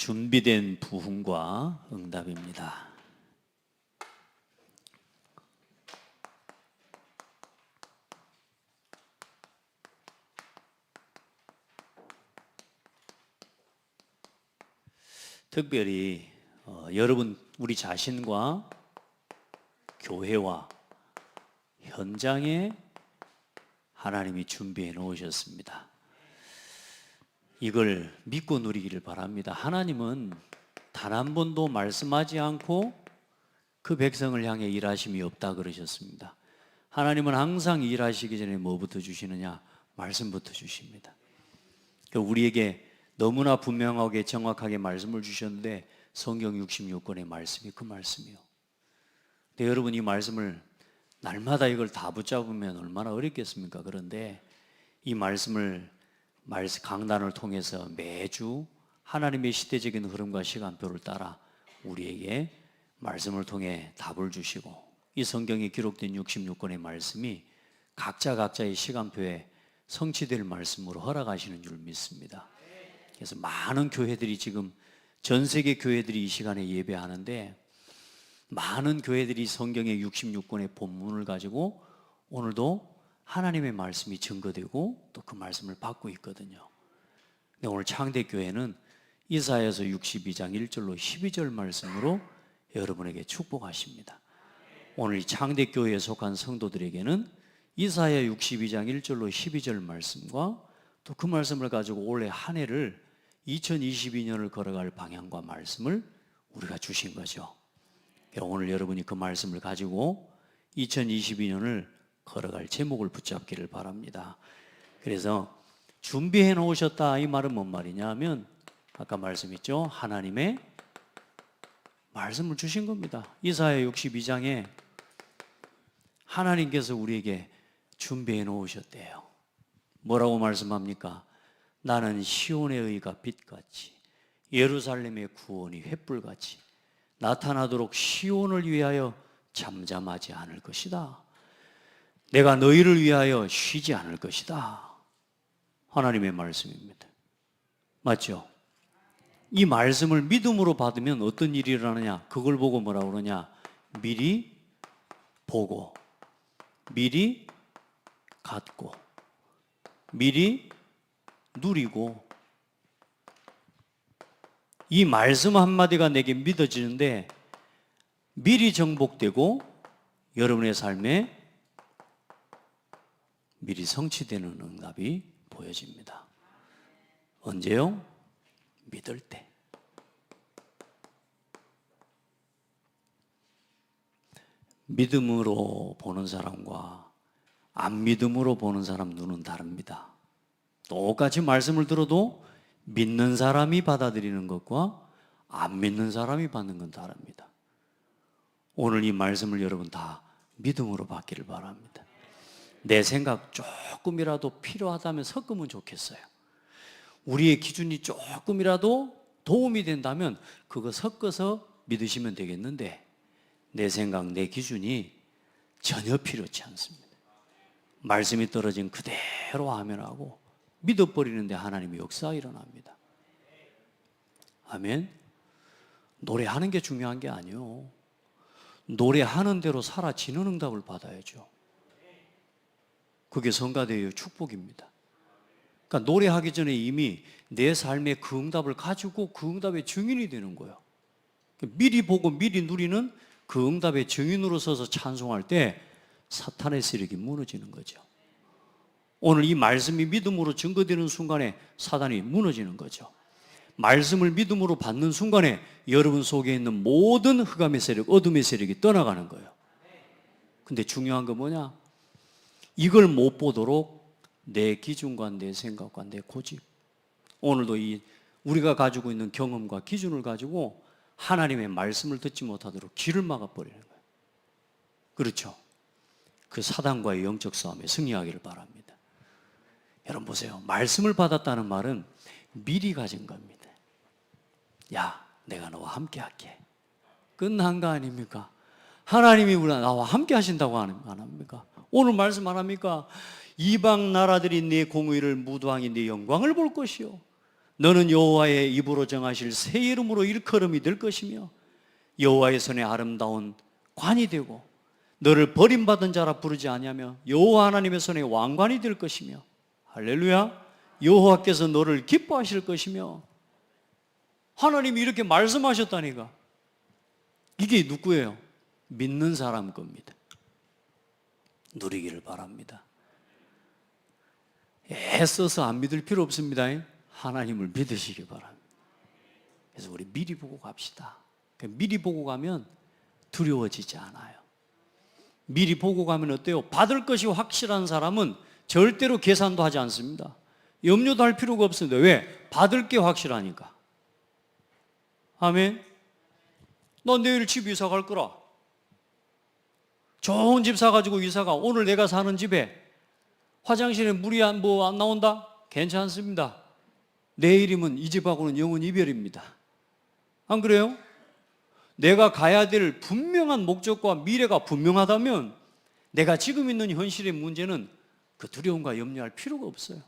준비된 부흥과 응답입니다. 특별히 여러분 우리 자신과 교회와 현장에 하나님이 준비해 놓으셨습니다. 이걸 믿고 누리기를 바랍니다. 하나님은 단 한 번도 말씀하지 않고 그 백성을 향해 일하심이 없다 그러셨습니다. 하나님은 항상 일하시기 전에 뭐부터 주시느냐? 말씀부터 주십니다. 우리에게 너무나 분명하게 정확하게 말씀을 주셨는데 성경 66권의 말씀이 그 말씀이요. 근데 여러분 이 말씀을 날마다 이걸 다 붙잡으면 얼마나 어렵겠습니까? 그런데 이 말씀을 강단을 통해서 매주 하나님의 시대적인 흐름과 시간표를 따라 우리에게 말씀을 통해 답을 주시고 이 성경에 기록된 66권의 말씀이 각자의 시간표에 성취될 말씀으로 허락하시는 줄 믿습니다. 그래서 많은 교회들이 지금 전 세계 교회들이 이 시간에 예배하는데 많은 교회들이 성경의 66권의 본문을 가지고 오늘도 하나님의 말씀이 증거되고 또 그 말씀을 받고 있거든요. 근데 오늘 창대교회는 이사야서 62장 1절로 12절 말씀으로 여러분에게 축복하십니다. 오늘 이 창대교회에 속한 성도들에게는 이사야 62장 1절로 12절 말씀과 또 그 말씀을 가지고 올해 한 해를 2022년을 걸어갈 방향과 말씀을 우리가 주신 거죠. 오늘 여러분이 그 말씀을 가지고 2022년을 걸어갈 제목을 붙잡기를 바랍니다. 그래서 준비해 놓으셨다 이 말은 뭔 말이냐 하면 아까 말씀했죠. 하나님의 말씀을 주신 겁니다. 이사야 62장에 하나님께서 우리에게 준비해 놓으셨대요. 뭐라고 말씀합니까? 나는 시온의 의가 빛같이 예루살렘의 구원이 횃불같이 나타나도록 시온을 위하여 잠잠하지 않을 것이다. 내가 너희를 위하여 쉬지 않을 것이다. 하나님의 말씀입니다. 맞죠? 이 말씀을 믿음으로 받으면 어떤 일이 일어나냐? 그걸 보고 뭐라고 그러냐? 미리 보고 미리 갖고 미리 누리고 이 말씀 한마디가 내게 믿어지는데 미리 정복되고 여러분의 삶에 미리 성취되는 응답이 보여집니다. 언제요? 믿을 때. 믿음으로 보는 사람과 안 믿음으로 보는 사람 눈은 다릅니다. 똑같이 말씀을 들어도 믿는 사람이 받아들이는 것과 안 믿는 사람이 받는 건 다릅니다. 오늘 이 말씀을 여러분 다 믿음으로 받기를 바랍니다. 내 생각 조금이라도 필요하다면 섞으면 좋겠어요. 우리의 기준이 조금이라도 도움이 된다면 그거 섞어서 믿으시면 되겠는데 내 생각, 내 기준이 전혀 필요치 않습니다. 말씀이 떨어진 그대로 하면하고 믿어버리는데 하나님의 역사가 일어납니다. 아멘. 노래하는 게 중요한 게 아니요. 노래하는 대로 살아지는 응답을 받아야죠. 그게 성가대의 축복입니다. 그러니까 노래하기 전에 이미 내 삶의 그 응답을 가지고 그 응답의 증인이 되는 거예요. 미리 보고 미리 누리는 그 응답의 증인으로 서서 찬송할 때 사탄의 세력이 무너지는 거죠. 오늘 이 말씀이 믿음으로 증거되는 순간에 사단이 무너지는 거죠. 말씀을 믿음으로 받는 순간에 여러분 속에 있는 모든 흑암의 세력, 어둠의 세력이 떠나가는 거예요. 근데 중요한 건 뭐냐? 이걸 못 보도록 내 기준과 내 생각과 내 고집, 오늘도 이 우리가 가지고 있는 경험과 기준을 가지고 하나님의 말씀을 듣지 못하도록 길을 막아버리는 거예요. 그렇죠? 그 사단과의 영적 싸움에 승리하기를 바랍니다. 여러분 보세요. 말씀을 받았다는 말은 미리 가진 겁니다. 야, 내가 너와 함께 할게. 끝난 거 아닙니까? 하나님이 나와 함께 하신다고 안 합니까? 오늘 말씀 안 합니까? 이방 나라들이 네 공의를 무도하니 네 영광을 볼 것이요 너는 여호와의 입으로 정하실 새 이름으로 일컬음이 될 것이며 여호와의 손에 아름다운 관이 되고 너를 버림받은 자라 부르지 아니하며 여호와 하나님의 손에 왕관이 될 것이며 할렐루야. 여호와께서 너를 기뻐하실 것이며 하나님이 이렇게 말씀하셨다니까. 이게 누구예요? 믿는 사람 겁니다. 누리기를 바랍니다. 애써서 안 믿을 필요 없습니다. 하나님을 믿으시기 바랍니다. 그래서 우리 미리 보고 갑시다. 미리 보고 가면 두려워지지 않아요. 미리 보고 가면 어때요? 받을 것이 확실한 사람은 절대로 계산도 하지 않습니다. 염려도 할 필요가 없습니다. 왜? 받을 게 확실하니까. 아멘. 너 내일 집 이사 갈 거라. 좋은 집 사가지고 이사가. 오늘 내가 사는 집에 화장실에 물이 안 나온다? 괜찮습니다. 내일이면 이 집하고는 영원 이별입니다. 안 그래요? 내가 가야 될 분명한 목적과 미래가 분명하다면 내가 지금 있는 현실의 문제는 그 두려움과 염려할 필요가 없어요.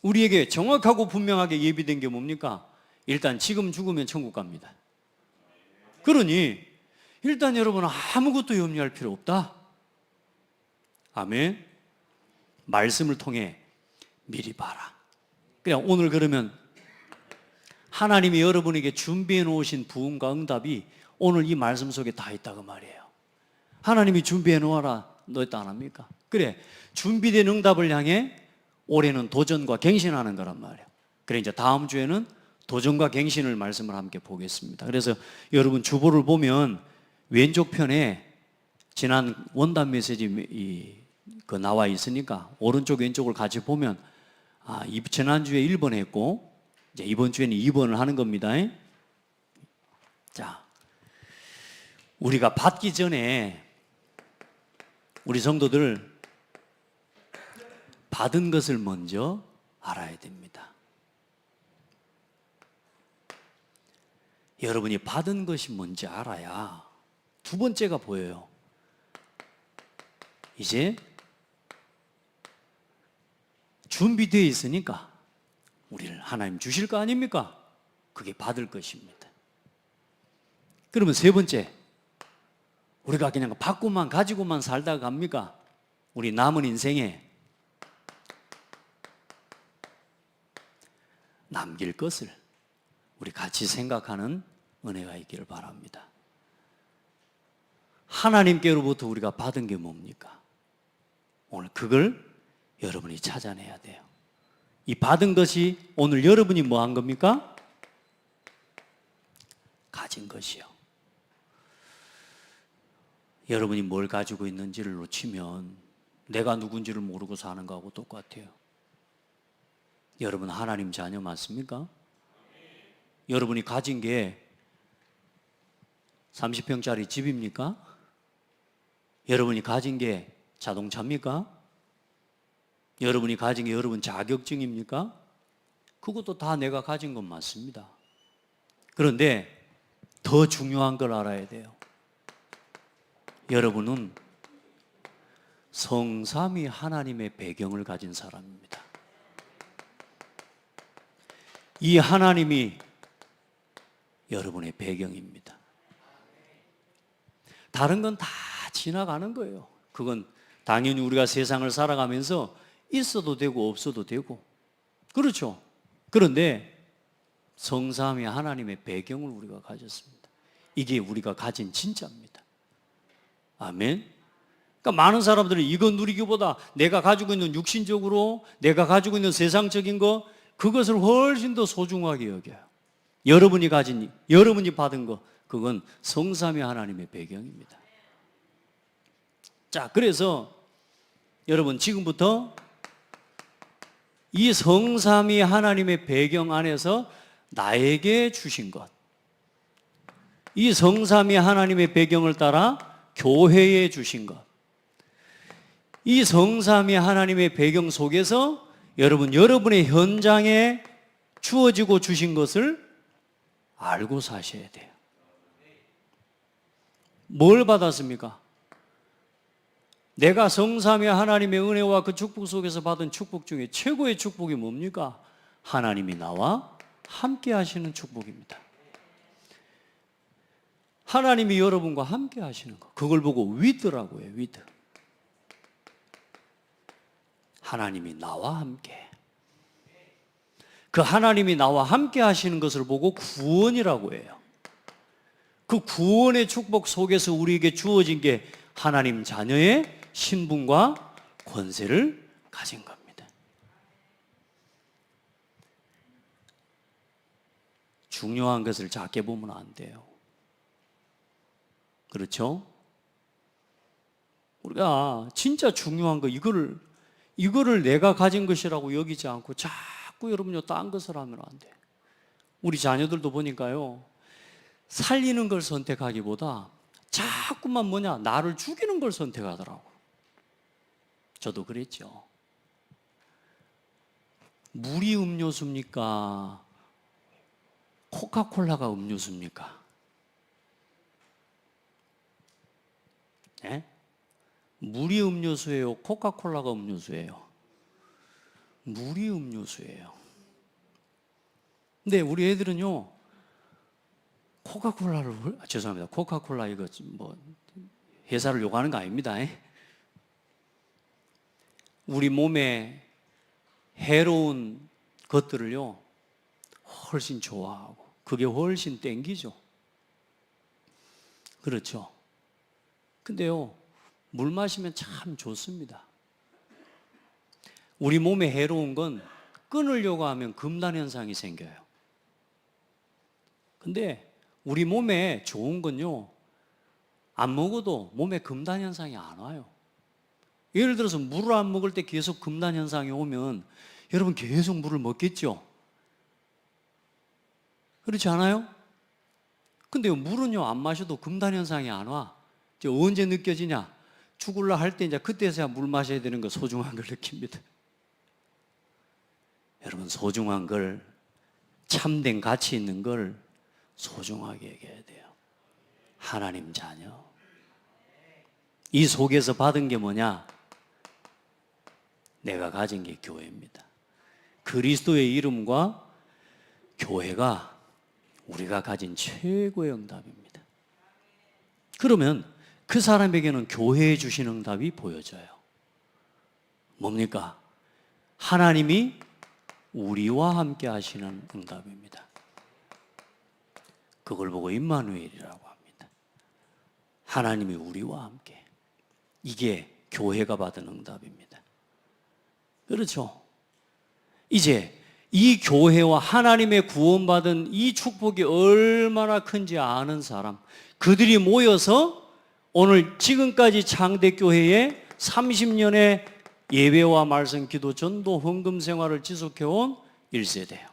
우리에게 정확하고 분명하게 예비된 게 뭡니까? 일단 지금 죽으면 천국 갑니다. 그러니 일단 여러분 아무것도 염려할 필요 없다. 아멘. 말씀을 통해 미리 봐라. 그냥 오늘 그러면 하나님이 여러분에게 준비해 놓으신 부흥과 응답이 오늘 이 말씀 속에 다 있다고 말이에요. 하나님이 준비해 놓아라 넣었다 안 합니까? 그래, 준비된 응답을 향해 올해는 도전과 갱신하는 거란 말이에요. 그래, 이제 다음 주에는 도전과 갱신을 말씀을 함께 보겠습니다. 그래서 여러분 주보를 보면 왼쪽 편에 지난 원단 메시지 나와 있으니까 오른쪽 왼쪽을 같이 보면 지난주에 1번 했고 이제 이번 주에는 2번을 하는 겁니다. 자, 우리가 받기 전에 우리 성도들 받은 것을 먼저 알아야 됩니다. 여러분이 받은 것이 뭔지 알아야 두 번째가 보여요. 이제 준비되어 있으니까 우리를 하나님 주실 거 아닙니까? 그게 받을 것입니다. 그러면 세 번째, 우리가 그냥 받고만 가지고만 살다가 갑니까? 우리 남은 인생에 남길 것을 우리 같이 생각하는 은혜가 있기를 바랍니다. 하나님께로부터 우리가 받은 게 뭡니까? 오늘 그걸 여러분이 찾아내야 돼요. 이 받은 것이 오늘 여러분이 뭐 한 겁니까? 가진 것이요. 여러분이 뭘 가지고 있는지를 놓치면 내가 누군지를 모르고 사는 거하고 똑같아요. 여러분 하나님 자녀 맞습니까? 여러분이 가진 게 30평짜리 집입니까? 여러분이 가진 게 자동차입니까? 여러분이 가진 게 여러분 자격증입니까? 그것도 다 내가 가진 건 맞습니다. 그런데 더 중요한 걸 알아야 돼요. 여러분은 성삼위 하나님의 배경을 가진 사람입니다. 이 하나님이 여러분의 배경입니다. 다른 건 다 지나가는 거예요. 그건 당연히 우리가 세상을 살아가면서 있어도 되고 없어도 되고 그렇죠. 그런데 성삼위 하나님의 배경을 우리가 가졌습니다. 이게 우리가 가진 진짜입니다. 아멘. 그러니까 많은 사람들이 이거 누리기보다 내가 가지고 있는 육신적으로 내가 가지고 있는 세상적인 거 그것을 훨씬 더 소중하게 여겨요. 여러분이 가진, 여러분이 받은 거 그건 성삼위 하나님의 배경입니다. 자, 그래서 여러분 지금부터 이 성삼위 하나님의 배경 안에서 나에게 주신 것, 이 성삼위 하나님의 배경을 따라 교회에 주신 것, 이 성삼위 하나님의 배경 속에서 여러분의 현장에 주어지고 주신 것을 알고 사셔야 돼요. 뭘 받았습니까? 내가 성삼위 하나님의 은혜와 그 축복 속에서 받은 축복 중에 최고의 축복이 뭡니까? 하나님이 나와 함께 하시는 축복입니다. 하나님이 여러분과 함께 하시는 거, 그걸 보고 with라고 해요. with. 하나님이 나와 함께. 그 하나님이 나와 함께 하시는 것을 보고 구원이라고 해요. 그 구원의 축복 속에서 우리에게 주어진 게 하나님 자녀의 신분과 권세를 가진 겁니다. 중요한 것을 작게 보면 안 돼요. 그렇죠? 우리가 진짜 중요한 거, 이거를 내가 가진 것이라고 여기지 않고 자꾸 여러분요 딴 것을 하면 안 돼요. 우리 자녀들도 보니까요, 살리는 걸 선택하기보다 자꾸만 나를 죽이는 걸 선택하더라고. 저도 그랬죠. 물이 음료수입니까? 코카콜라가 음료수입니까? 네? 물이 음료수예요? 코카콜라가 음료수예요? 물이 음료수예요. 근데 우리 애들은요, 죄송합니다. 코카콜라 이거 뭐 회사를 욕하는 거 아닙니다. 우리 몸에 해로운 것들을요 훨씬 좋아하고 그게 훨씬 땡기죠. 그렇죠. 근데요, 물 마시면 참 좋습니다. 우리 몸에 해로운 건 끊으려고 하면 금단 현상이 생겨요. 근데 우리 몸에 좋은 건요, 안 먹어도 몸에 금단 현상이 안 와요. 예를 들어서 물을 안 먹을 때 계속 금단 현상이 오면 여러분 계속 물을 먹겠죠? 그렇지 않아요? 근데 물은요, 안 마셔도 금단 현상이 안 와. 이제 언제 느껴지냐? 죽을라 할 때 이제 그때서야 물 마셔야 되는 거, 소중한 걸 느낍니다. 여러분, 소중한 걸, 참된 가치 있는 걸 소중하게 여겨야 돼요. 하나님 자녀. 이 속에서 받은 게 뭐냐? 내가 가진 게 교회입니다. 그리스도의 이름과 교회가 우리가 가진 최고의 응답입니다. 그러면 그 사람에게는 교회에 주신 응답이 보여져요. 뭡니까? 하나님이 우리와 함께 하시는 응답입니다. 그걸 보고 임마누엘이라고 합니다. 하나님이 우리와 함께. 이게 교회가 받은 응답입니다. 그렇죠? 이제 이 교회와 하나님의 구원받은 이 축복이 얼마나 큰지 아는 사람, 그들이 모여서 오늘 지금까지 창대교회에 30년의 예배와 말씀, 기도, 전도, 헌금 생활을 지속해온 1세대예요.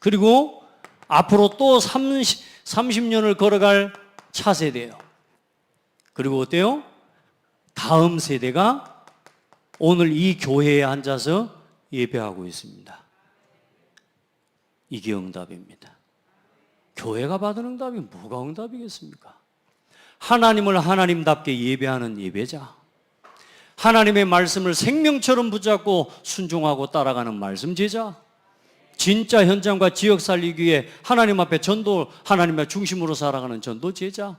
그리고 앞으로 또 30년을 걸어갈 차세대예요. 그리고 어때요? 다음 세대가 오늘 이 교회에 앉아서 예배하고 있습니다. 이게 응답입니다. 교회가 받은 응답이 뭐가 응답이겠습니까? 하나님을 하나님답게 예배하는 예배자, 하나님의 말씀을 생명처럼 붙잡고 순종하고 따라가는 말씀 제자, 진짜 현장과 지역 살리기 위해 하나님 앞에 전도, 하나님의 중심으로 살아가는 전도 제자.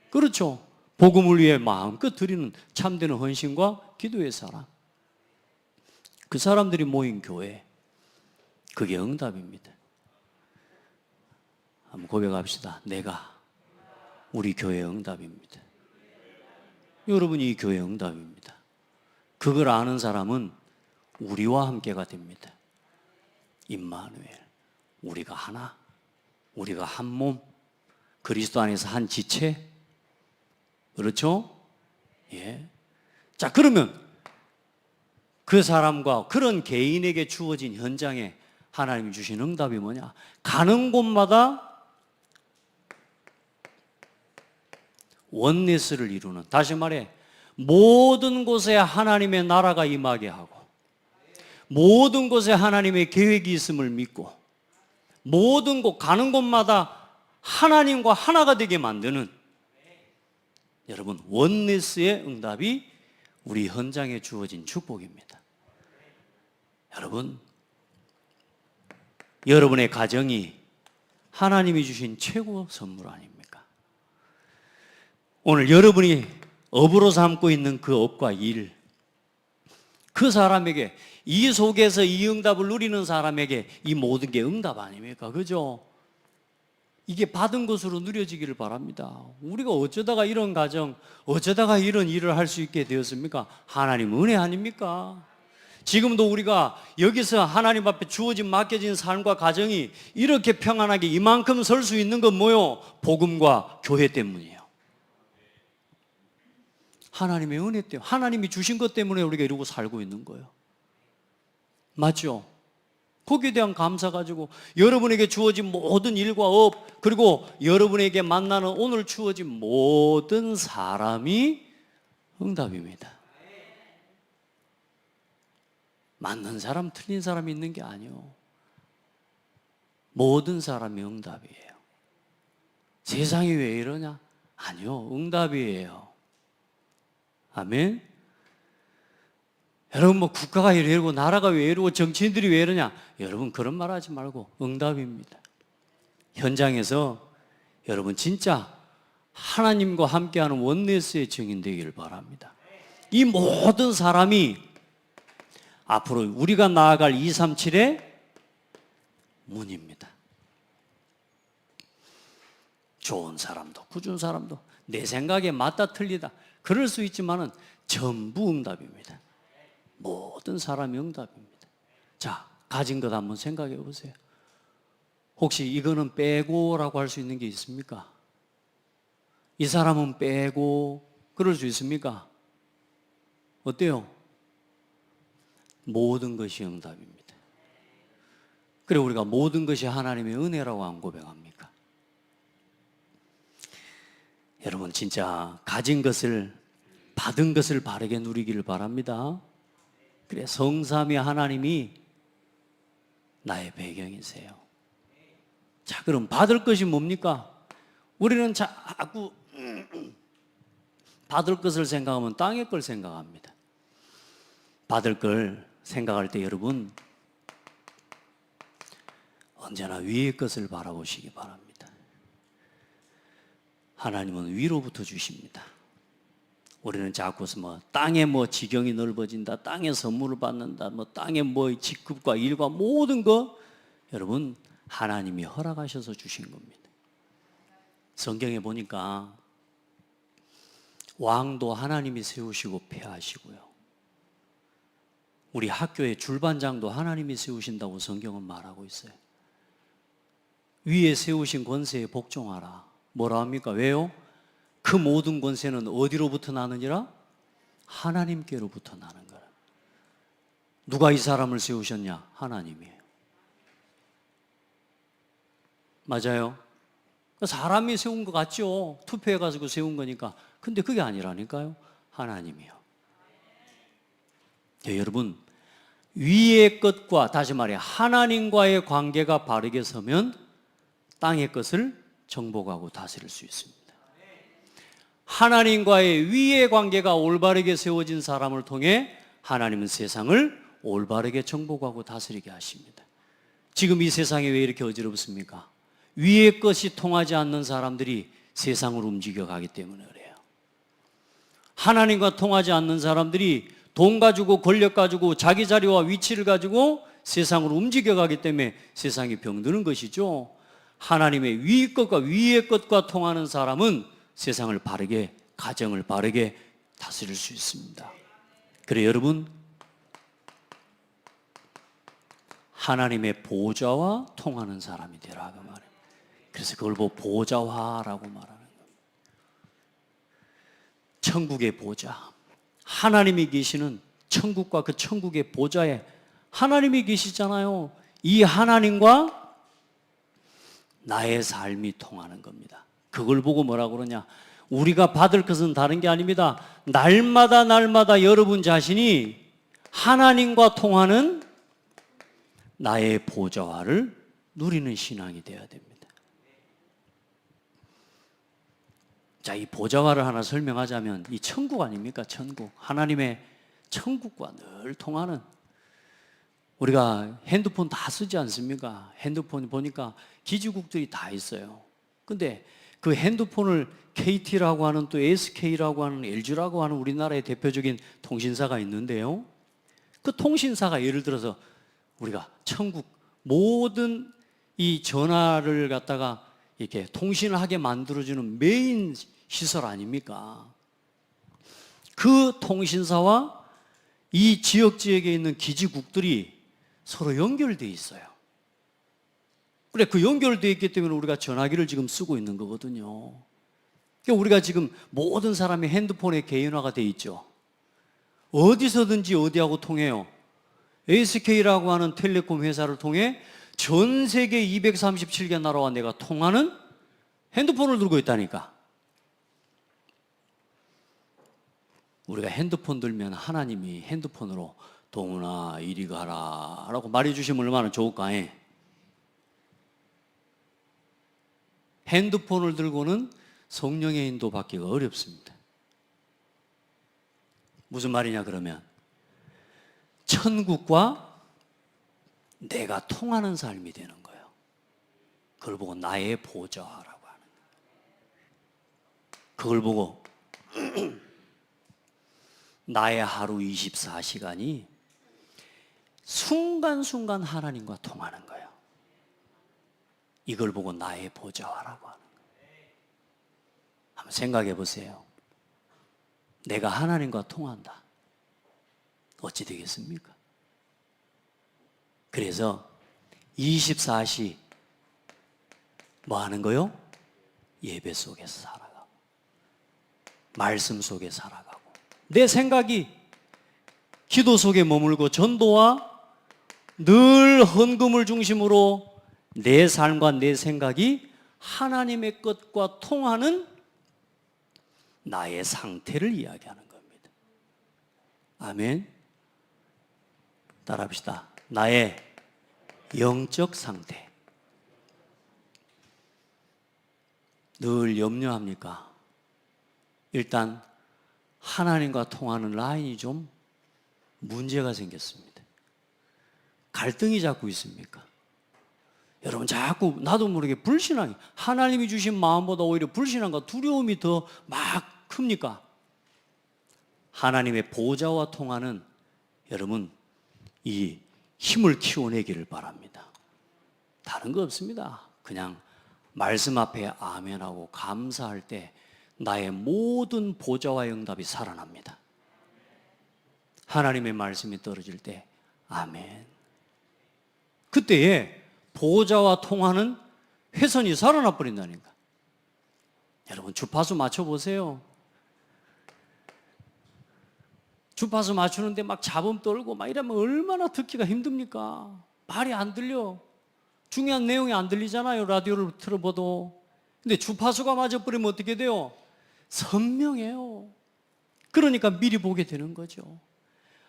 그렇죠. 복음을 위해 마음껏 드리는 참되는 헌신과 기도의 사람. 그 사람들이 모인 교회, 그게 응답입니다. 한번 고백합시다. 내가 우리 교회의 응답입니다. 여러분이 이 교회의 응답입니다. 그걸 아는 사람은 우리와 함께가 됩니다. 임마누엘, 우리가 하나, 우리가 한 몸, 그리스도 안에서 한 지체. 그렇죠? 예. 자, 그러면 그 사람과 그런 개인에게 주어진 현장에 하나님이 주신 응답이 뭐냐? 가는 곳마다 원네스를 이루는, 다시 말해 모든 곳에 하나님의 나라가 임하게 하고 모든 곳에 하나님의 계획이 있음을 믿고 모든 곳, 가는 곳마다 하나님과 하나가 되게 만드는, 여러분, 원네스의 응답이 우리 현장에 주어진 축복입니다. 여러분, 여러분의 가정이 하나님이 주신 최고 선물 아닙니까? 오늘 여러분이 업으로 삼고 있는 그 업과 일, 그 사람에게, 이 속에서 이 응답을 누리는 사람에게 이 모든 게 응답 아닙니까? 그죠? 이게 받은 것으로 누려지기를 바랍니다. 우리가 어쩌다가 이런 가정, 어쩌다가 이런 일을 할 수 있게 되었습니까? 하나님 은혜 아닙니까? 지금도 우리가 여기서 하나님 앞에 주어진 맡겨진 삶과 가정이 이렇게 평안하게 이만큼 설 수 있는 건 뭐요? 복음과 교회 때문이에요. 하나님의 은혜 때문에, 하나님이 주신 것 때문에 우리가 이러고 살고 있는 거예요. 맞죠? 거기에 대한 감사 가지고 여러분에게 주어진 모든 일과 업, 그리고 여러분에게 만나는 오늘 주어진 모든 사람이 응답입니다. 맞는 사람, 틀린 사람이 있는 게 아니에요. 모든 사람이 응답이에요. 세상이 왜 이러냐? 아니요, 응답이에요. 아멘. 여러분 뭐 국가가 왜 이러고 나라가 왜 이러고 정치인들이 왜 이러냐? 여러분 그런 말 하지 말고 응답입니다. 현장에서 여러분 진짜 하나님과 함께하는 원네스의 증인 되기를 바랍니다. 이 모든 사람이 앞으로 우리가 나아갈 237의 문입니다. 좋은 사람도 굳은 사람도 내 생각에 맞다 틀리다 그럴 수 있지만은 전부 응답입니다. 모든 사람이 응답입니다. 자, 가진 것 한번 생각해 보세요. 혹시 이거는 빼고라고 할 수 있는 게 있습니까? 이 사람은 빼고 그럴 수 있습니까? 어때요? 모든 것이 응답입니다. 그래 우리가 모든 것이 하나님의 은혜라고 안 고백합니까? 여러분 진짜 가진 것을, 받은 것을 바르게 누리기를 바랍니다. 그래 성삼위 하나님이 나의 배경이세요. 자, 그럼 받을 것이 뭡니까? 우리는 자꾸 받을 것을 생각하면 땅의 걸 생각합니다. 받을 걸 생각할 때 여러분 언제나 위의 것을 바라보시기 바랍니다. 하나님은 위로부터 주십니다. 우리는 자꾸 뭐 땅에 뭐 지경이 넓어진다, 땅에 선물을 받는다, 뭐 땅에 뭐 직급과 일과 모든 거 여러분 하나님이 허락하셔서 주신 겁니다. 성경에 보니까 왕도 하나님이 세우시고 폐하시고요. 우리 학교의 줄반장도 하나님이 세우신다고 성경은 말하고 있어요. 위에 세우신 권세에 복종하라. 뭐라 합니까? 왜요? 그 모든 권세는 어디로부터 나느니라? 하나님께로부터 나는 거라. 누가 이 사람을 세우셨냐? 하나님이에요. 맞아요? 사람이 세운 것 같죠? 투표해가지고 세운 거니까. 근데 그게 아니라니까요. 하나님이요. 네, 여러분 위의 것과 다시 말해 하나님과의 관계가 바르게 서면 땅의 것을 정복하고 다스릴 수 있습니다. 하나님과의 위의 관계가 올바르게 세워진 사람을 통해 하나님은 세상을 올바르게 정복하고 다스리게 하십니다. 지금 이 세상이 왜 이렇게 어지럽습니까? 위의 것이 통하지 않는 사람들이 세상을 움직여가기 때문에 그래요. 하나님과 통하지 않는 사람들이 돈 가지고 권력 가지고 자기 자리와 위치를 가지고 세상을 움직여가기 때문에 세상이 병드는 것이죠. 하나님의 위의 것과 위의 것과 통하는 사람은 세상을 바르게, 가정을 바르게 다스릴 수 있습니다. 그래 여러분 하나님의 보좌와 통하는 사람이 되라 그 말이에요. 그래서 그걸 보고 보좌화라고 말하는 거예요. 천국의 보좌, 하나님이 계시는 천국과 그 천국의 보좌에 하나님이 계시잖아요. 이 하나님과 나의 삶이 통하는 겁니다. 그걸 보고 뭐라고 그러냐? 우리가 받을 것은 다른 게 아닙니다. 날마다 날마다 여러분 자신이 하나님과 통하는 나의 보좌화를 누리는 신앙이 되어야 됩니다. 자, 이 보좌화를 하나 설명하자면 이 천국 아닙니까? 천국. 하나님의 천국과 늘 통하는 우리가 핸드폰 다 쓰지 않습니까? 핸드폰 보니까 기지국들이 다 있어요. 근데 그 핸드폰을 KT라고 하는, 또 SK라고 하는, LG라고 하는 우리나라의 대표적인 통신사가 있는데요. 그 통신사가 예를 들어서 우리가 천국 모든 이 전화를 갖다가 이렇게 통신을 하게 만들어주는 메인 시설 아닙니까? 그 통신사와 이 지역에 있는 기지국들이 서로 연결되어 있어요. 그래, 그 연결되어 있기 때문에 우리가 전화기를 지금 쓰고 있는 거거든요. 그러니까 우리가 지금 모든 사람이 핸드폰에 개인화가 되어 있죠. 어디서든지 어디하고 통해요. SK라고 하는 텔레콤 회사를 통해 전 세계 237개 나라와 내가 통하는 핸드폰을 들고 있다니까. 우리가 핸드폰 들면 하나님이 핸드폰으로 동훈아 이리 가라 라고 말해주시면 얼마나 좋을까. 핸드폰을 들고는 성령의 인도 받기가 어렵습니다. 무슨 말이냐 그러면 천국과 내가 통하는 삶이 되는 거예요. 그걸 보고 나의 보좌라고 하는 거예요. 그걸 보고 나의 하루 24시간이 순간순간 하나님과 통하는 거예요. 이걸 보고 나의 보좌라고 하는 거예요. 한번 생각해 보세요. 내가 하나님과 통한다. 어찌 되겠습니까? 그래서 24시 뭐 하는 거요? 예배 속에서 살아가고 말씀 속에 살아가고 내 생각이 기도 속에 머물고 전도와 늘 헌금을 중심으로 내 삶과 내 생각이 하나님의 것과 통하는 나의 상태를 이야기하는 겁니다. 아멘. 따라합시다. 나의 영적 상태. 늘 염려합니까? 일단 하나님과 통하는 라인이 좀 문제가 생겼습니다. 갈등이 자꾸 있습니까? 여러분 자꾸 나도 모르게 불신앙이, 하나님이 주신 마음보다 오히려 불신앙과 두려움이 더 막 큽니까? 하나님의 보좌와 통하는 여러분 이 힘을 키워내기를 바랍니다. 다른 거 없습니다. 그냥 말씀 앞에 아멘하고 감사할 때 나의 모든 보좌와 응답이 살아납니다. 하나님의 말씀이 떨어질 때 아멘. 그때에 보좌와 통하는 회선이 살아나 버린다니까. 여러분 주파수 맞춰보세요. 주파수 맞추는데 막 잡음 떨고 막 이러면 얼마나 듣기가 힘듭니까? 말이 안 들려. 중요한 내용이 안 들리잖아요. 라디오를 틀어봐도. 근데 주파수가 맞아버리면 어떻게 돼요? 선명해요. 그러니까 미리 보게 되는 거죠.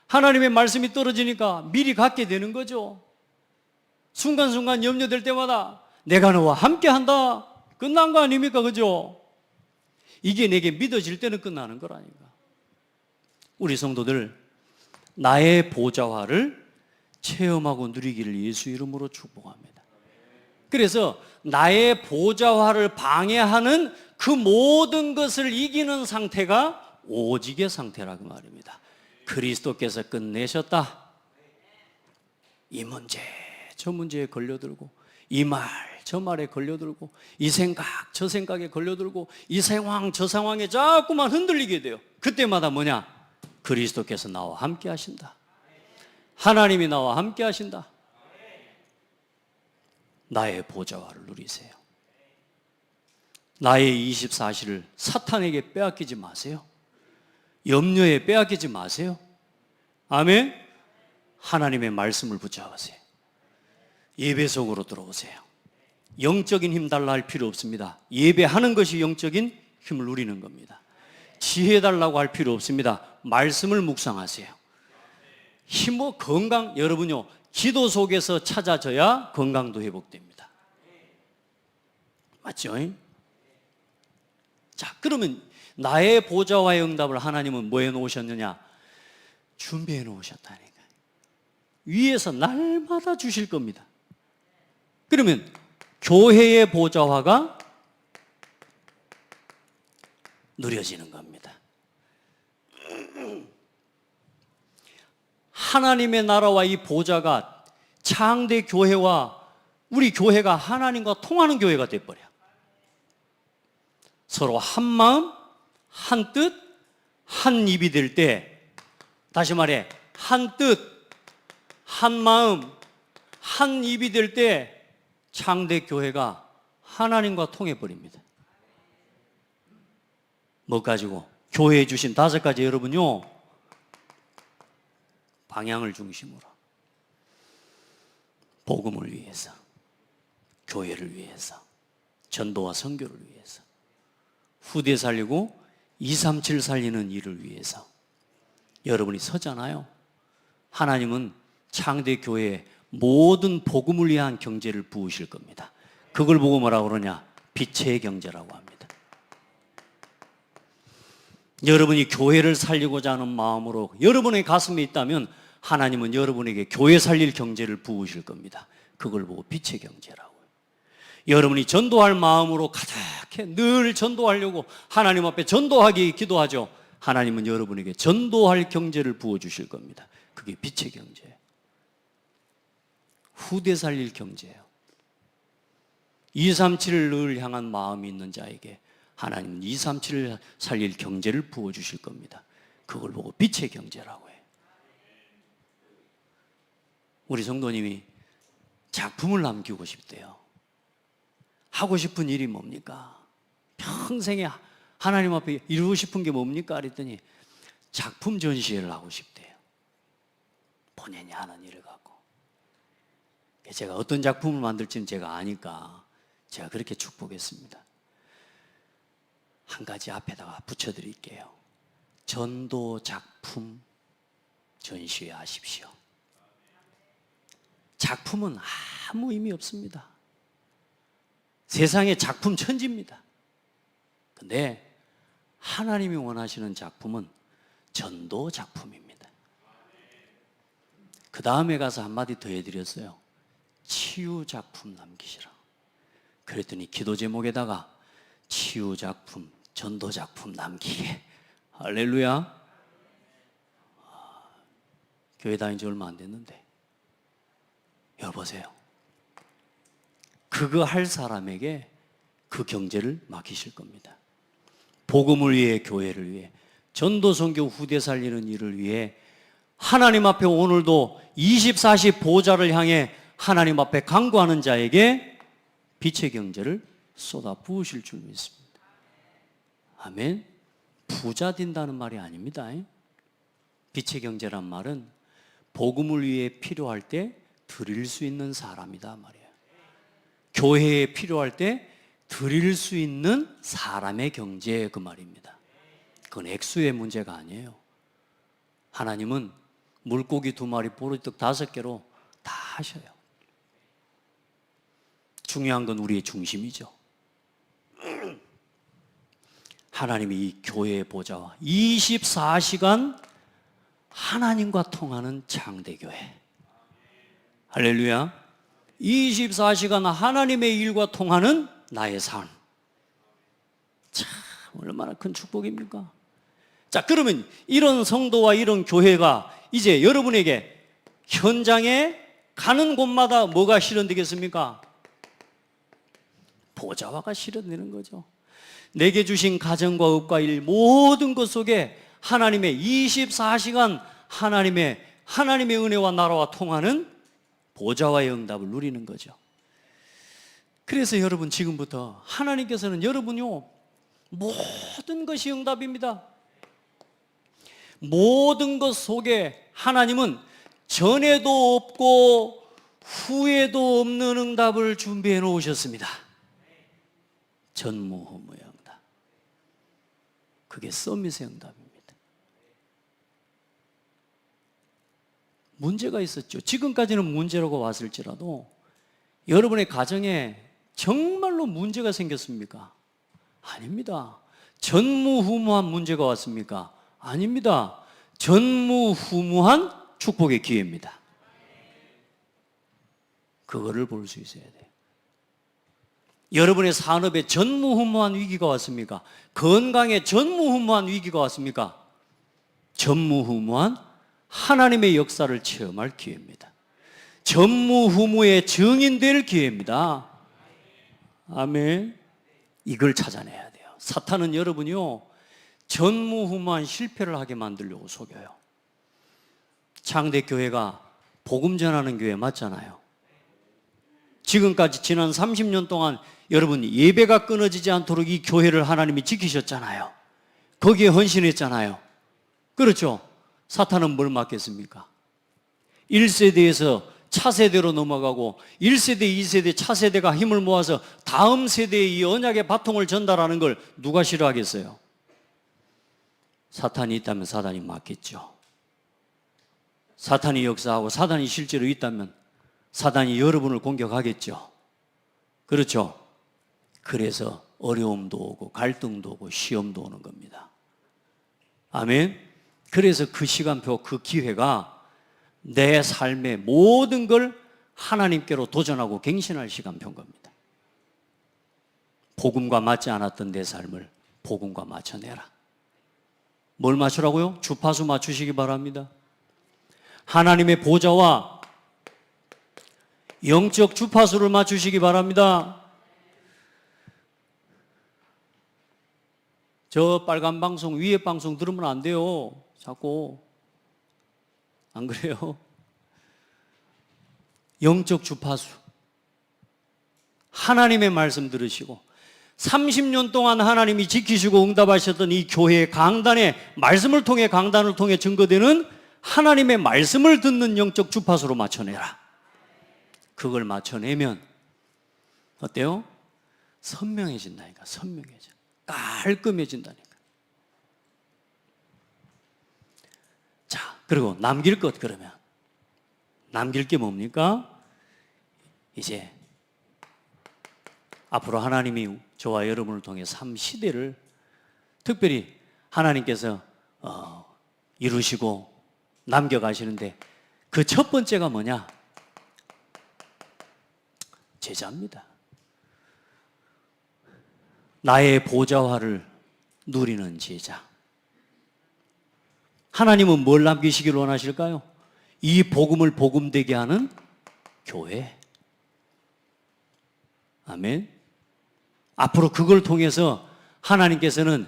하나님의 말씀이 떨어지니까 미리 갖게 되는 거죠. 순간순간 염려될 때마다 내가 너와 함께한다. 끝난 거 아닙니까? 그죠? 이게 내게 믿어질 때는 끝나는 거라니까. 우리 성도들 나의 보좌화를 체험하고 누리기를 예수 이름으로 축복합니다. 그래서 나의 보좌화를 방해하는 그 모든 것을 이기는 상태가 오직의 상태라고 말입니다. 그리스도께서 끝내셨다. 이 문제 저 문제에 걸려들고 이 말 저 말에 걸려들고 이 생각 저 생각에 걸려들고 이 상황 저 상황에 자꾸만 흔들리게 돼요. 그때마다 뭐냐? 그리스도께서 나와 함께 하신다. 하나님이 나와 함께 하신다. 나의 보좌화를 누리세요. 나의 24시를 사탄에게 빼앗기지 마세요. 염려에 빼앗기지 마세요. 아멘. 하나님의 말씀을 붙잡으세요. 예배 속으로 들어오세요. 영적인 힘 달라 할 필요 없습니다. 예배하는 것이 영적인 힘을 누리는 겁니다. 지혜 달라고 할 필요 없습니다. 말씀을 묵상하세요. 힘과 건강, 여러분요, 기도 속에서 찾아져야 건강도 회복됩니다. 맞죠? 자, 그러면 나의 보좌와의 응답을 하나님은 뭐 해놓으셨느냐? 준비해 놓으셨다니까. 위에서 날마다 주실 겁니다. 그러면 교회의 보좌화가 누려지는 겁니다. 하나님의 나라와 이 보좌가 창대 교회와 우리 교회가 하나님과 통하는 교회가 돼버려. 서로 한 마음, 한 뜻, 한 입이 될 때, 다시 말해, 한 뜻, 한 마음, 한 입이 될 때 창대 교회가 하나님과 통해버립니다. 뭐 가지고? 교회에 주신 5가지 여러분요, 방향을 중심으로 복음을 위해서, 교회를 위해서, 전도와 선교를 위해서, 후대 살리고 237 살리는 일을 위해서 여러분이 서잖아요. 하나님은 창대 교회에 모든 복음을 위한 경제를 부으실 겁니다. 그걸 보고 뭐라고 그러냐? 빛의 경제라고 합니다. 여러분이 교회를 살리고자 하는 마음으로 여러분의 가슴에 있다면 하나님은 여러분에게 교회 살릴 경제를 부으실 겁니다. 그걸 보고 빛의 경제라고 해요. 여러분이 전도할 마음으로 가득해 늘 전도하려고 하나님 앞에 전도하기 기도하죠. 하나님은 여러분에게 전도할 경제를 부어주실 겁니다. 그게 빛의 경제예요. 후대 살릴 경제예요. 237을 향한 마음이 있는 자에게 하나님은 237을 살릴 경제를 부어주실 겁니다. 그걸 보고 빛의 경제라고 해요. 우리 성도님이 작품을 남기고 싶대요. 하고 싶은 일이 뭡니까? 평생에 하나님 앞에 이루고 싶은 게 뭡니까? 그랬더니 작품 전시회를 하고 싶대요. 본인이 하는 일을 갖고. 제가 어떤 작품을 만들지는 제가 아니까 제가 그렇게 축복했습니다. 한 가지 앞에다가 붙여드릴게요. 전도 작품 전시회 하십시오. 작품은 아무 의미 없습니다. 세상의 작품 천지입니다. 근데 하나님이 원하시는 작품은 전도 작품입니다. 그 다음에 가서 한마디 더 해드렸어요. 치유 작품 남기시라. 그랬더니 기도 제목에다가 치유 작품, 전도 작품 남기게. 할렐루야. 교회 다닌 지 얼마 안 됐는데 여보세요. 그거 할 사람에게 그 경제를 맡기실 겁니다. 복음을 위해, 교회를 위해, 전도 선교 후대 살리는 일을 위해 하나님 앞에 오늘도 24시 보좌를 향해 하나님 앞에 간구하는 자에게 빛의 경제를 쏟아 부으실 줄 믿습니다. 아멘. 부자 된다는 말이 아닙니다. 빛의 경제란 말은 복음을 위해 필요할 때 드릴 수 있는 사람이다 말이에요. 교회에 필요할 때 드릴 수 있는 사람의 경제, 그 말입니다. 그건 액수의 문제가 아니에요. 하나님은 물고기 2마리, 보리떡 5개로 다 하셔요. 중요한 건 우리의 중심이죠. 하나님이 이 교회의 보좌와 24시간 하나님과 통하는 창대교회. 할렐루야. 24시간 하나님의 일과 통하는 나의 삶. 참 얼마나 큰 축복입니까? 자, 그러면 이런 성도와 이런 교회가 이제 여러분에게 현장에 가는 곳마다 뭐가 실현되겠습니까? 보좌화가 실현되는 거죠. 내게 주신 가정과 업과 일 모든 것 속에 하나님의 24시간 하나님의 은혜와 나라와 통하는 보좌와의 응답을 누리는 거죠. 그래서 여러분 지금부터 하나님께서는 여러분요 모든 것이 응답입니다. 모든 것 속에 하나님은 전에도 없고 후에도 없는 응답을 준비해 놓으셨습니다. 전무후무의 응답. 그게 서밋의 응답입니다. 문제가 있었죠. 지금까지는 문제라고 왔을지라도 여러분의 가정에 정말로 문제가 생겼습니까? 아닙니다. 전무후무한 문제가 왔습니까? 아닙니다. 전무후무한 축복의 기회입니다. 그거를 볼 수 있어야 돼요. 여러분의 산업에 전무후무한 위기가 왔습니까? 건강에 전무후무한 위기가 왔습니까? 전무후무한 하나님의 역사를 체험할 기회입니다. 전무후무의 증인될 기회입니다. 아멘. 이걸 찾아내야 돼요. 사탄은 여러분이요, 전무후무한 실패를 하게 만들려고 속여요. 창대교회가 복음 전하는 교회 맞잖아요. 지금까지 지난 30년 동안 여러분 예배가 끊어지지 않도록 이 교회를 하나님이 지키셨잖아요. 거기에 헌신했잖아요. 그렇죠? 사탄은 뭘 맡겠습니까? 1세대에서 차세대로 넘어가고 1세대, 2세대, 차세대가 힘을 모아서 다음 세대에 이 언약의 바통을 전달하는 걸 누가 싫어하겠어요? 사탄이 있다면 사탄이 맡겠죠. 사탄이 역사하고 사탄이 실제로 있다면 사탄이 여러분을 공격하겠죠. 그렇죠? 그래서 어려움도 오고 갈등도 오고 시험도 오는 겁니다. 아멘. 그래서 그 시간표, 그 기회가 내 삶의 모든 걸 하나님께로 도전하고 갱신할 시간표인 겁니다. 복음과 맞지 않았던 내 삶을 복음과 맞춰내라. 뭘 맞추라고요? 주파수 맞추시기 바랍니다. 하나님의 보좌와 영적 주파수를 맞추시기 바랍니다. 저 빨간 방송, 위에 방송 들으면 안 돼요. 자꾸. 안 그래요? 영적 주파수. 하나님의 말씀 들으시고 30년 동안 하나님이 지키시고 응답하셨던 이 교회의 강단에, 말씀을 통해, 강단을 통해 증거되는 하나님의 말씀을 듣는 영적 주파수로 맞춰내라. 그걸 맞춰내면 어때요? 선명해진다니까. 선명해져. 깔끔해진다니까. 자, 그리고 남길 것. 그러면 남길 게 뭡니까? 이제 앞으로 하나님이 저와 여러분을 통해 삶 시대를 특별히 하나님께서 이루시고 남겨가시는데 그 첫 번째가 뭐냐? 제자입니다. 나의 보좌화를 누리는 제자. 하나님은 뭘 남기시길 원하실까요? 이 복음을 복음되게 하는 교회. 아멘. 앞으로 그걸 통해서 하나님께서는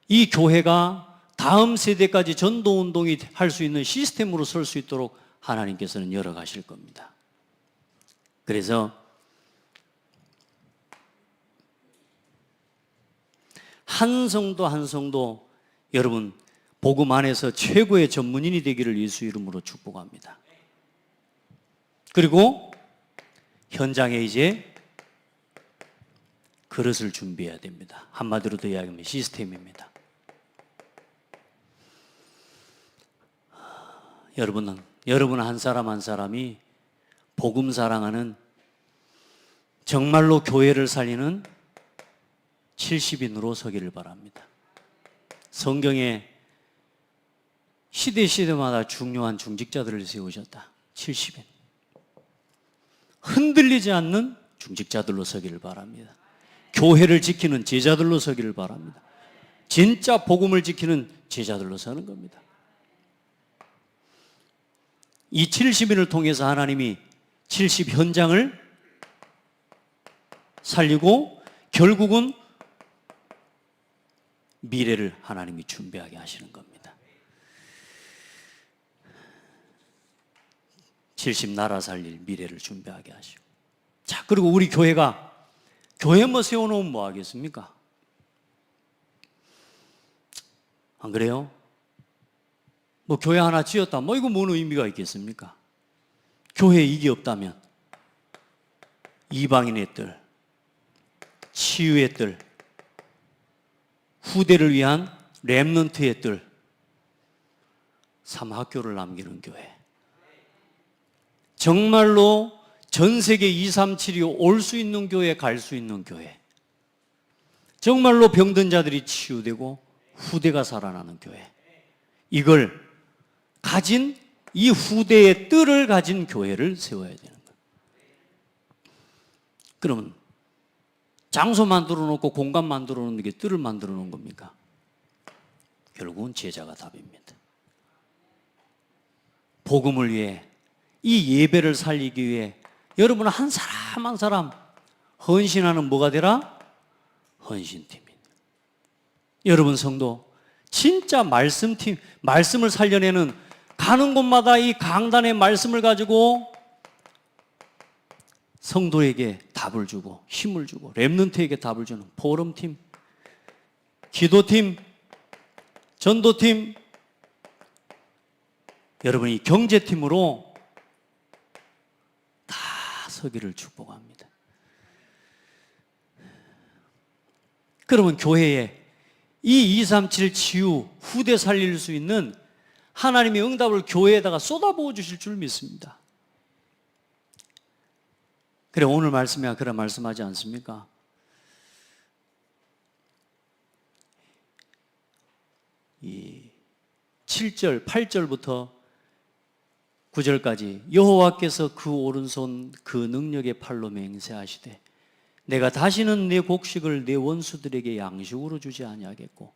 이 교회가 다음 세대까지 전도운동이 할 수 있는 시스템으로 설 수 있도록 하나님께서는 열어가실 겁니다. 그래서 한 성도 한 성도 여러분 복음 안에서 최고의 전문인이 되기를 예수 이름으로 축복합니다. 그리고 현장에 이제 그릇을 준비해야 됩니다. 한마디로 더 이야기하면 시스템입니다. 여러분 한 사람 한 사람이 복음 사랑하는 정말로 교회를 살리는 70인으로 서기를 바랍니다. 성경에 시대마다 중요한 중직자들을 세우셨다. 70인. 흔들리지 않는 중직자들로 서기를 바랍니다. 교회를 지키는 제자들로 서기를 바랍니다. 진짜 복음을 지키는 제자들로 서는 겁니다. 이 70인을 통해서 하나님이 70 현장을 살리고 결국은 미래를 하나님이 준비하게 하시는 겁니다. 70 나라 살릴 미래를 준비하게 하시고. 자, 그리고 우리 교회가 교회 뭐 세워놓으면 뭐 하겠습니까? 안 그래요? 뭐 교회 하나 지었다, 뭐 이거 뭔 의미가 있겠습니까? 교회에 이게 없다면 이방인의 뜰, 치유의 뜰, 후대를 위한 렘넌트의 뜰, 삼학교를 남기는 교회. 정말로 전 세계 237이 올 수 있는 교회, 갈 수 있는 교회. 정말로 병든 자들이 치유되고 후대가 살아나는 교회. 이걸 가진 이 후대의 뜰을 가진 교회를 세워야 되는 거예요. 그러면 장소 만들어 놓고 공간 만들어 놓는 게 뜰을 만들어 놓은 겁니까? 결국은 제자가 답입니다. 복음을 위해, 이 예배를 살리기 위해 여러분 한 사람 한 사람 헌신하는 뭐가 되라? 헌신팀입니다. 여러분 성도, 진짜 말씀팀, 말씀을 살려내는, 가는 곳마다 이 강단의 말씀을 가지고 성도에게 답을 주고 힘을 주고 렘넌트에게 답을 주는 포럼팀, 기도팀, 전도팀, 여러분이 경제팀으로 다 서기를 축복합니다. 그러면 교회에 이 237 치유, 후대 살릴 수 있는 하나님의 응답을 교회에다가 쏟아부어 주실 줄 믿습니다. 그래, 오늘 말씀에 그런 말씀하지 않습니까? 이 7절, 8절부터 9절까지 여호와께서 그 오른손 그 능력의 팔로 맹세하시되 내가 다시는 내 곡식을 내 원수들에게 양식으로 주지 아니하겠고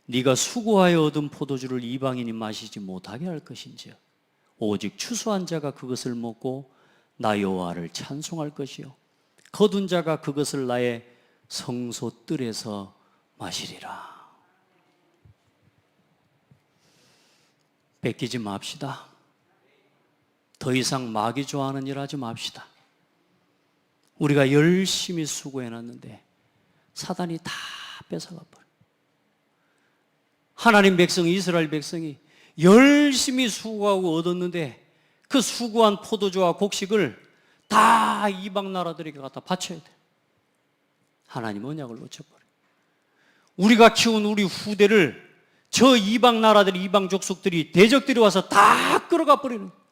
네가 수고하여 얻은 포도주를 이방인이 마시지 못하게 할 것인지요 오직 추수한 자가 그것을 먹고 나 여호와를 찬송할 것이요 거둔 자가 그것을 나의 성소 뜰에서 마시리라. 뺏기지 맙시다. 더 이상 마귀 좋아하는 일 하지 맙시다. 우리가 열심히 수고해놨는데 사단이 다 뺏어가 버려요. 하나님 백성, 이스라엘 백성이 열심히 수고하고 얻었는데 그 수고한 포도주와 곡식을 다 이방 나라들에게 갖다 바쳐야 돼. 하나님 언약을 놓쳐버려요. 우리가 키운 우리 후대를 저 이방 나라들, 이방 족속들이, 대적들이 와서 다 끌어가 버리는 거예요.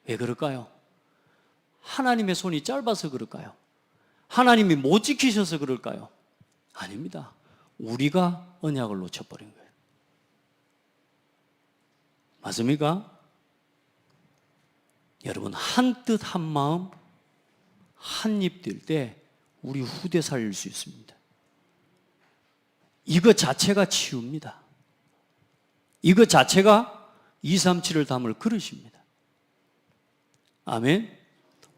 왜 그럴까요? 하나님의 손이 짧아서 그럴까요? 하나님이 못 지키셔서 그럴까요? 아닙니다. 우리가 언약을 놓쳐버린 거예요. 맞습니까? 여러분, 한 뜻 한 마음 한 입 될 때 우리 후대 살릴 수 있습니다. 이거 자체가 치유입니다. 이거 자체가 237을 담을 그릇입니다. 아멘.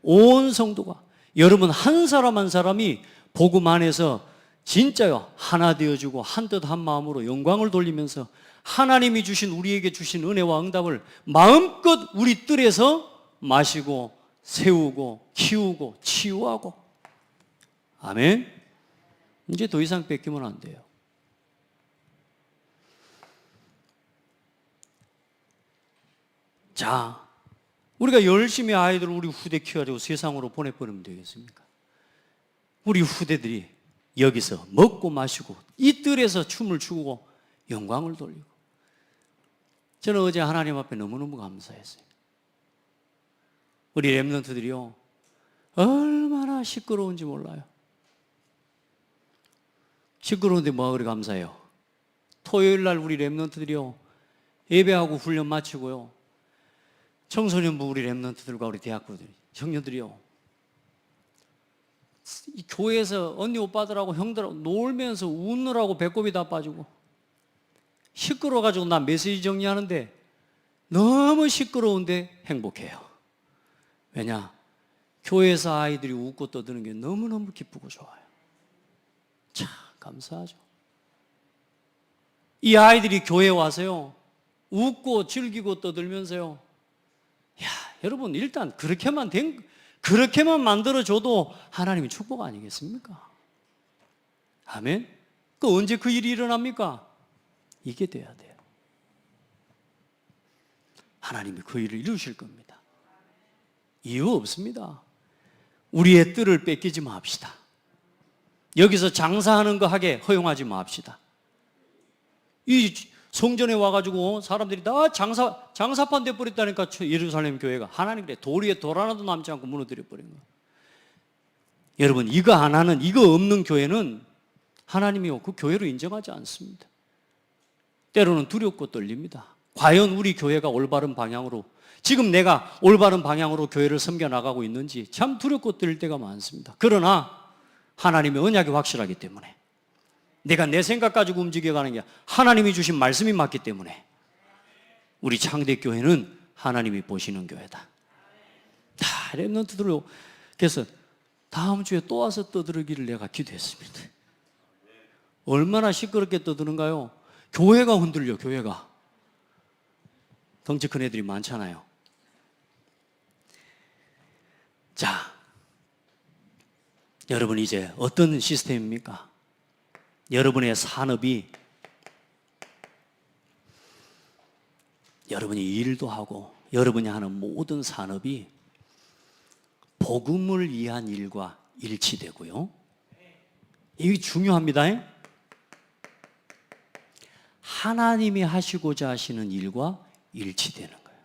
온 성도가, 여러분 한 사람 한 사람이 복음 안에서 진짜요 하나 되어주고 한 뜻 한 마음으로 영광을 돌리면서 하나님이 주신, 우리에게 주신 은혜와 응답을 마음껏 우리 뜰에서 마시고 세우고 키우고 치유하고. 아멘. 이제 더 이상 뺏기면 안 돼요. 자, 우리가 열심히 아이들을 우리 후대 키워가지고 세상으로 보내버리면 되겠습니까? 우리 후대들이 여기서 먹고 마시고 이 뜰에서 춤을 추고 영광을 돌리고. 저는 어제 하나님 앞에 너무너무 감사했어요. 우리 렘넌트들이요 얼마나 시끄러운지 몰라요. 시끄러운데 뭐가 그리 감사해요? 토요일 날 우리 렘넌트들이요 예배하고 훈련 마치고요 청소년부 우리 렘넌트들과 우리 대학부들, 청년들이요 이 교회에서 언니 오빠들하고 형들하고 놀면서 웃느라고 배꼽이 다 빠지고 시끄러워가지고 나 메시지 정리하는데 너무 시끄러운데 행복해요. 왜냐? 교회에서 아이들이 웃고 떠드는 게 너무너무 기쁘고 좋아요. 참 감사하죠. 이 아이들이 교회에 와서요 웃고 즐기고 떠들면서요, 야 여러분 일단 그렇게만 만들어줘도 하나님의 축복 아니겠습니까? 아멘. 그 언제 그 일이 일어납니까? 이게 돼야 돼요. 하나님이 그 일을 이루실 겁니다. 이유 없습니다. 우리의 뜰을 뺏기지 맙시다. 여기서 장사하는 거 하게 허용하지 맙시다. 이 성전에 와가지고 사람들이 다 장사판 돼버렸다니까. 예루살렘 교회가. 하나님 그래 돌 위에 돌 하나도 남지 않고 무너뜨려 버린 거예요. 여러분 이거 안 하는, 이거 없는 교회는 하나님이 그 교회로 인정하지 않습니다. 때로는 두렵고 떨립니다. 과연 우리 교회가 올바른 방향으로 지금 내가 올바른 방향으로 교회를 섬겨나가고 있는지 참 두렵고 떨릴 때가 많습니다. 그러나 하나님의 언약이 확실하기 때문에, 내가 내 생각 가지고 움직여가는 게 하나님이 주신 말씀이 맞기 때문에 우리 창대교회는 하나님이 보시는 교회다. 다 렘넌트들로. 그래서 다음 주에 또 와서 떠들기를 내가 기도했습니다. 얼마나 시끄럽게 떠드는가요? 교회가 흔들려. 교회가 덩치 큰 애들이 많잖아요. 자, 여러분 이제 어떤 시스템입니까? 여러분의 산업이, 여러분이 일도 하고 여러분이 하는 모든 산업이 복음을 위한 일과 일치되고요. 이게 중요합니다. 하나님이 하시고자 하시는 일과 일치되는 거예요.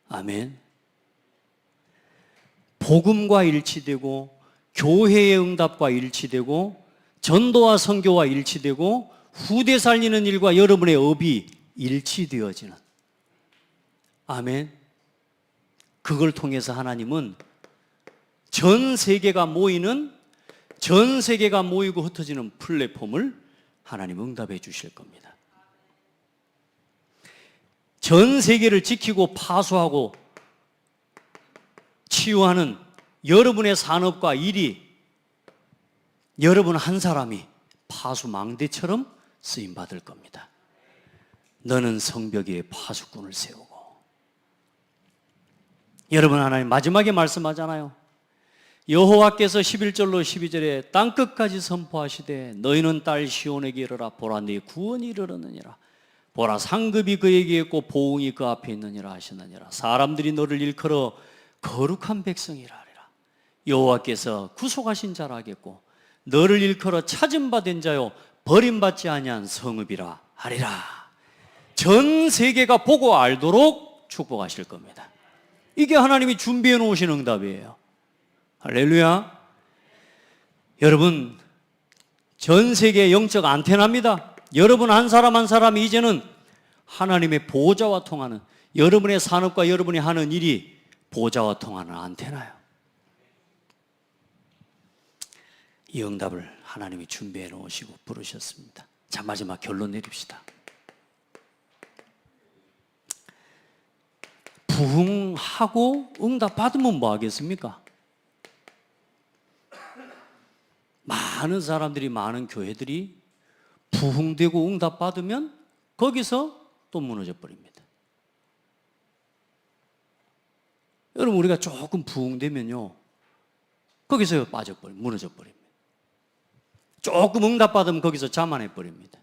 아멘. 복음과 일치되고 교회의 응답과 일치되고 전도와 선교와 일치되고 후대 살리는 일과 여러분의 업이 일치되어지는, 아멘. 그걸 통해서 하나님은 전 세계가 모이고 흩어지는 플랫폼을 하나님 응답해 주실 겁니다. 전 세계를 지키고 파수하고 치유하는 여러분의 산업과 일이, 여러분 한 사람이 파수망대처럼 쓰임받을 겁니다. 너는 성벽 위에 파수꾼을 세우고. 여러분, 하나님 마지막에 말씀하잖아요. 여호와께서 11절로 12절에 땅끝까지 선포하시되 너희는 딸 시온에게 이르라. 보라, 네 구원이 이르렀느니라. 보라, 상급이 그에게 있고 보응이 그 앞에 있느니라 하시느니라. 사람들이 너를 일컬어 거룩한 백성이라 하리라. 여호와께서 구속하신 자라 하겠고 너를 일컬어 찾은 바 된 자요 버림받지 아니한 성읍이라 하리라. 전 세계가 보고 알도록 축복하실 겁니다. 이게 하나님이 준비해 놓으신 응답이에요. 할렐루야. 여러분, 전 세계 영적 안테나입니다. 여러분 한 사람 한 사람이 이제는 하나님의 보호자와 통하는, 여러분의 산업과 여러분이 하는 일이 보호자와 통하는 안테나예요. 이 응답을 하나님이 준비해 놓으시고 부르셨습니다. 자, 마지막 결론 내립시다. 부흥하고 응답 받으면 뭐 하겠습니까? 많은 사람들이, 많은 교회들이 부흥되고 응답 받으면 거기서 또 무너져 버립니다. 여러분, 우리가 조금 부흥되면요 거기서 빠져버립니다. 무너져 버립니다. 조금 응답 받으면 거기서 자만해 버립니다.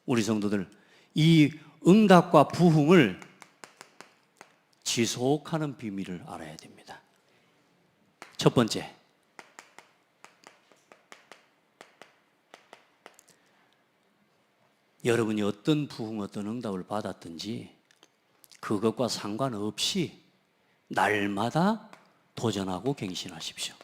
우리 성도들, 이 응답과 부흥을 지속하는 비밀을 알아야 됩니다. 첫 번째, 여러분이 어떤 부흥, 어떤 응답을 받았든지 그것과 상관없이 날마다 도전하고 갱신하십시오.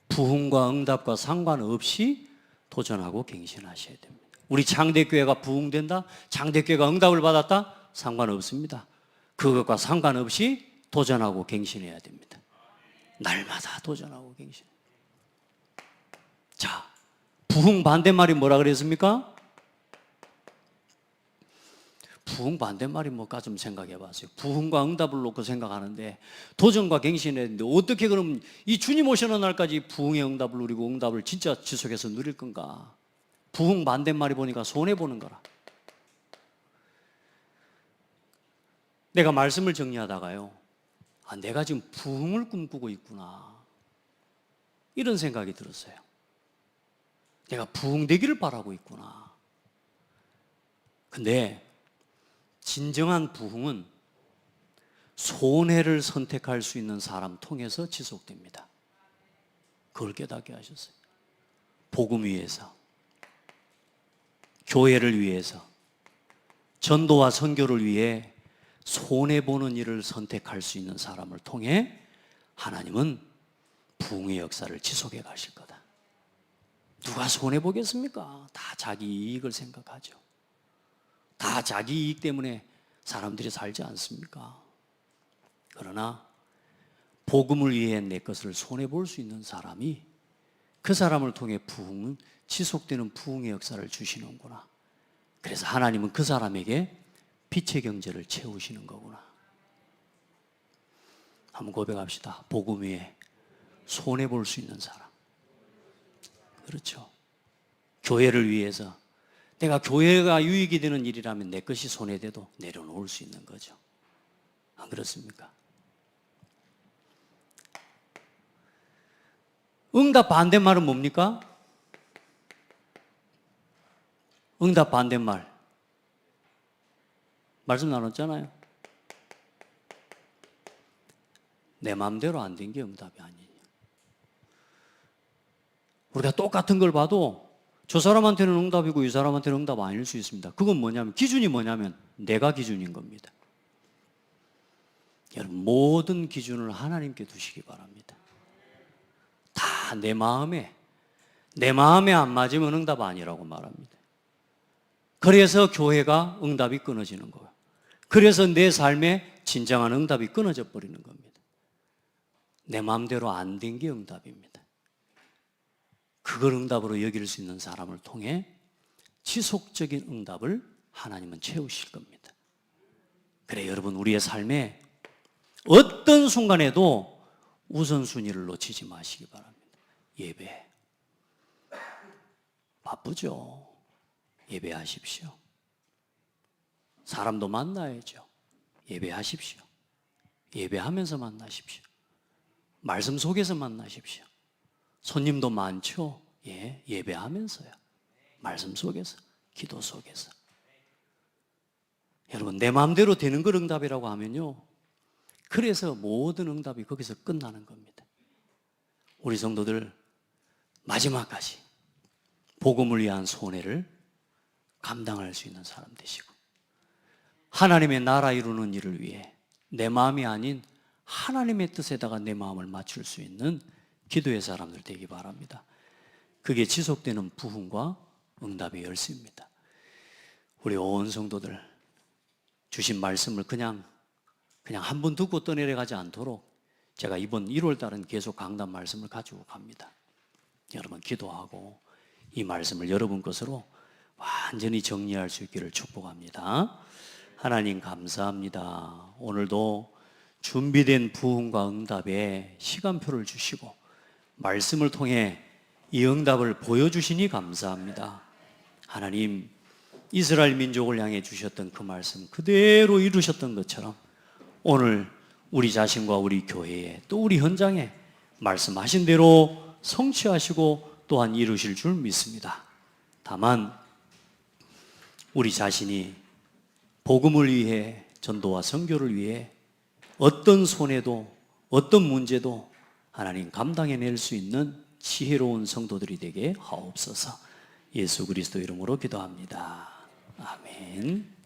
부흥과 응답과 상관없이 도전하고 갱신하셔야 됩니다. 우리 창대교회가 부흥된다, 창대교회가 응답을 받았다, 상관없습니다. 그것과 상관없이 도전하고 갱신해야 됩니다. 날마다 도전하고 갱신. 자, 부흥 반대말이 뭐라 그랬습니까? 부흥 반대말이 뭘까 좀 생각해 봤어요. 부흥과 응답을 놓고 생각하는데 도전과 갱신했는데 어떻게 그럼 이 주님 오시는 날까지 부흥의 응답을 누리고 응답을 진짜 지속해서 누릴 건가? 부흥 반대말이 보니까 손해보는 거라. 내가 말씀을 정리하다가요, 아, 내가 지금 부흥을 꿈꾸고 있구나, 이런 생각이 들었어요. 내가 부흥되기를 바라고 있구나. 근데 진정한 부흥은 손해를 선택할 수 있는 사람 통해서 지속됩니다. 그걸 깨닫게 하셨어요. 복음 위해서, 교회를 위해서, 전도와 선교를 위해 손해보는 일을 선택할 수 있는 사람을 통해 하나님은 부흥의 역사를 지속해 가실 거다. 누가 손해보겠습니까? 다 자기 이익을 생각하죠. 다 자기 이익 때문에 사람들이 살지 않습니까? 그러나 복음을 위해 내 것을 손해볼 수 있는 사람이 그 사람을 통해 부흥은 지속되는 부흥의 역사를 주시는구나. 그래서 하나님은 그 사람에게 빛의 경제를 채우시는 거구나. 한번 고백합시다. 복음 위에 손해볼 수 있는 사람. 그렇죠. 교회를 위해서 내가 교회가 유익이 되는 일이라면 내 것이 손해돼도 내려놓을 수 있는 거죠. 안 그렇습니까? 응답 반대말은 뭡니까? 응답 반대말. 말씀 나눴잖아요. 내 마음대로 안 된 게 응답이 아니에요. 우리가 똑같은 걸 봐도 저 사람한테는 응답이고 이 사람한테는 응답 아닐 수 있습니다. 그건 뭐냐면, 기준이 뭐냐면 내가 기준인 겁니다. 여러분, 모든 기준을 하나님께 두시기 바랍니다. 다 내 마음에 안 맞으면 응답 아니라고 말합니다. 그래서 교회가 응답이 끊어지는 거예요. 그래서 내 삶에 진정한 응답이 끊어져 버리는 겁니다. 내 마음대로 안 된 게 응답입니다. 그걸 응답으로 여길 수 있는 사람을 통해 지속적인 응답을 하나님은 채우실 겁니다. 그래, 여러분, 우리의 삶에 어떤 순간에도 우선순위를 놓치지 마시기 바랍니다. 예배. 바쁘죠? 예배하십시오. 사람도 만나야죠. 예배하십시오. 예배하면서 만나십시오. 말씀 속에서 만나십시오. 손님도 많죠? 예, 예배하면서요. 말씀 속에서, 기도 속에서. 여러분, 내 마음대로 되는 걸 응답이라고 하면요, 그래서 모든 응답이 거기서 끝나는 겁니다. 우리 성도들 마지막까지 복음을 위한 손해를 감당할 수 있는 사람 되시고, 하나님의 나라 이루는 일을 위해 내 마음이 아닌 하나님의 뜻에다가 내 마음을 맞출 수 있는 기도의 사람들 되기 바랍니다. 그게 지속되는 부흥과 응답의 열쇠입니다. 우리 온 성도들 주신 말씀을 그냥 한 번 듣고 떠내려가지 않도록 제가 이번 1월 달은 계속 강단 말씀을 가지고 갑니다. 여러분, 기도하고 이 말씀을 여러분 것으로 완전히 정리할 수 있기를 축복합니다. 하나님 감사합니다. 오늘도 준비된 부흥과 응답에 시간표를 주시고 말씀을 통해 이 응답을 보여주시니 감사합니다. 하나님, 이스라엘 민족을 향해 주셨던 그 말씀 그대로 이루셨던 것처럼 오늘 우리 자신과 우리 교회에 또 우리 현장에 말씀하신 대로 성취하시고 또한 이루실 줄 믿습니다. 다만 우리 자신이 복음을 위해, 전도와 선교를 위해 어떤 손해도 어떤 문제도 하나님 감당해낼 수 있는 지혜로운 성도들이 되게 하옵소서. 예수 그리스도 이름으로 기도합니다. 아멘.